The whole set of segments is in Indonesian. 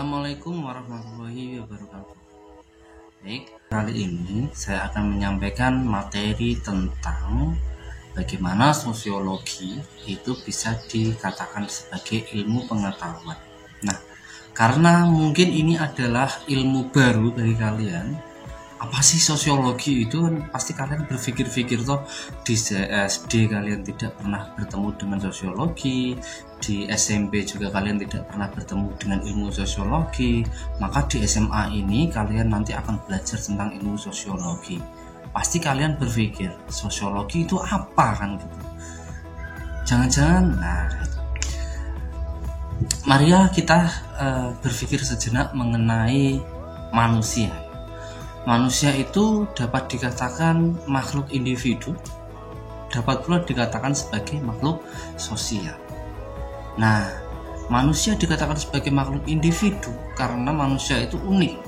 Assalamualaikum warahmatullahi wabarakatuh. Baik, kali ini saya akan menyampaikan materi tentang bagaimana sosiologi itu bisa dikatakan sebagai ilmu pengetahuan. Nah, karena mungkin ini adalah ilmu baru bagi kalian, apa sih sosiologi itu? Pasti kalian berpikir-pikir toh, di SD kalian tidak pernah bertemu dengan sosiologi, di SMP juga kalian tidak pernah bertemu dengan ilmu sosiologi, maka di SMA ini kalian nanti akan belajar tentang ilmu sosiologi. Pasti kalian berpikir sosiologi itu apa kan gitu. Jangan-jangan, mari kita berpikir sejenak mengenai manusia. Manusia itu dapat dikatakan makhluk individu, dapat pula dikatakan sebagai makhluk sosial. Nah, manusia dikatakan sebagai makhluk individu karena manusia itu unik.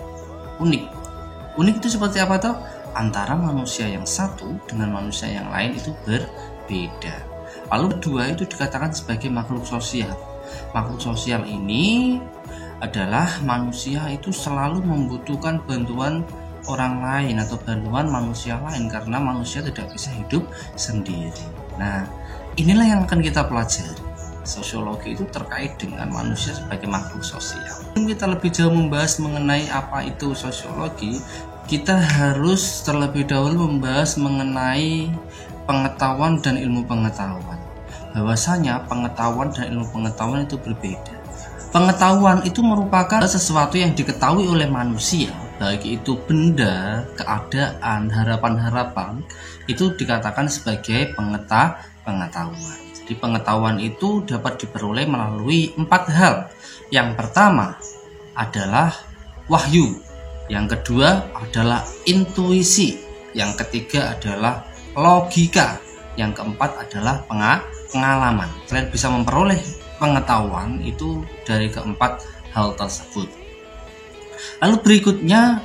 Unik itu seperti apa toh? Antara manusia yang satu dengan manusia yang lain itu berbeda. Lalu kedua itu dikatakan sebagai makhluk sosial. Makhluk sosial ini adalah manusia itu selalu membutuhkan bantuan orang lain atau bantuan manusia lain karena manusia tidak bisa hidup sendiri. Nah, inilah yang akan kita pelajari. Sosiologi itu terkait dengan manusia sebagai makhluk sosial. Sebelum kita lebih jauh membahas mengenai apa itu sosiologi, kita harus terlebih dahulu membahas mengenai pengetahuan dan ilmu pengetahuan. Bahwasanya pengetahuan dan ilmu pengetahuan itu berbeda. Pengetahuan itu merupakan sesuatu yang diketahui oleh manusia, baik itu benda, keadaan, harapan-harapan, itu dikatakan sebagai pengetahuan. Jadi pengetahuan itu dapat diperoleh melalui 4 hal. Yang pertama adalah wahyu, yang kedua adalah intuisi, yang ketiga adalah logika, yang keempat adalah pengalaman. Kalian bisa memperoleh pengetahuan itu dari keempat hal tersebut. Lalu berikutnya,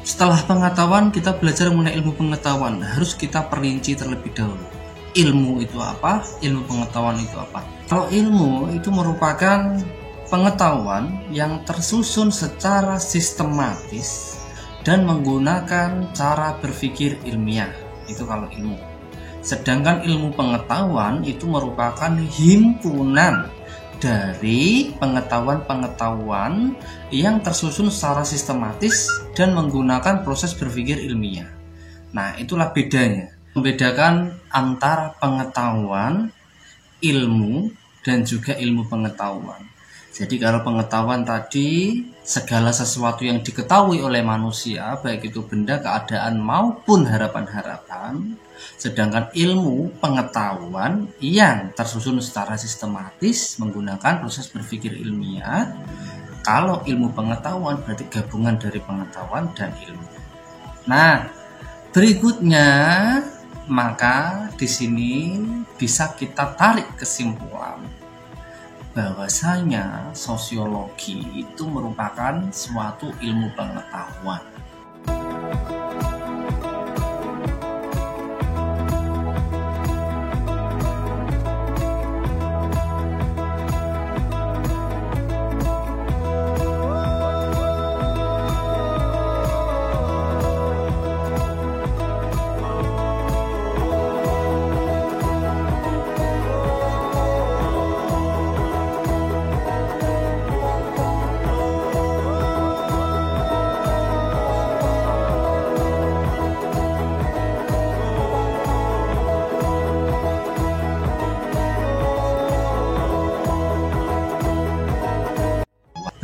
setelah pengetahuan kita belajar mengenai ilmu pengetahuan. Harus kita perinci terlebih dahulu. Ilmu itu apa? Ilmu pengetahuan itu apa? Kalau ilmu itu merupakan pengetahuan yang tersusun secara sistematis dan menggunakan cara berpikir ilmiah. Itu kalau ilmu. Sedangkan ilmu pengetahuan itu merupakan himpunan dari pengetahuan-pengetahuan yang tersusun secara sistematis dan menggunakan proses berpikir ilmiah. Nah, itulah bedanya. Membedakan antara pengetahuan, ilmu, dan juga ilmu pengetahuan. Jadi kalau pengetahuan tadi segala sesuatu yang diketahui oleh manusia, baik itu benda, keadaan, maupun harapan-harapan. Sedangkan ilmu pengetahuan yang tersusun secara sistematis menggunakan proses berpikir ilmiah. Kalau ilmu pengetahuan berarti gabungan dari pengetahuan dan ilmu. Nah, berikutnya maka di sini bisa kita tarik kesimpulan bahwasanya sosiologi itu merupakan suatu ilmu pengetahuan.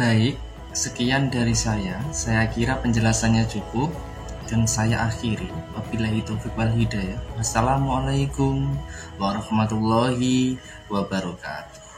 Baik, sekian dari saya. Saya kira penjelasannya cukup dan saya akhiri. Wabillahi taufiq wal hidayah. Wassalamualaikum warahmatullahi wabarakatuh.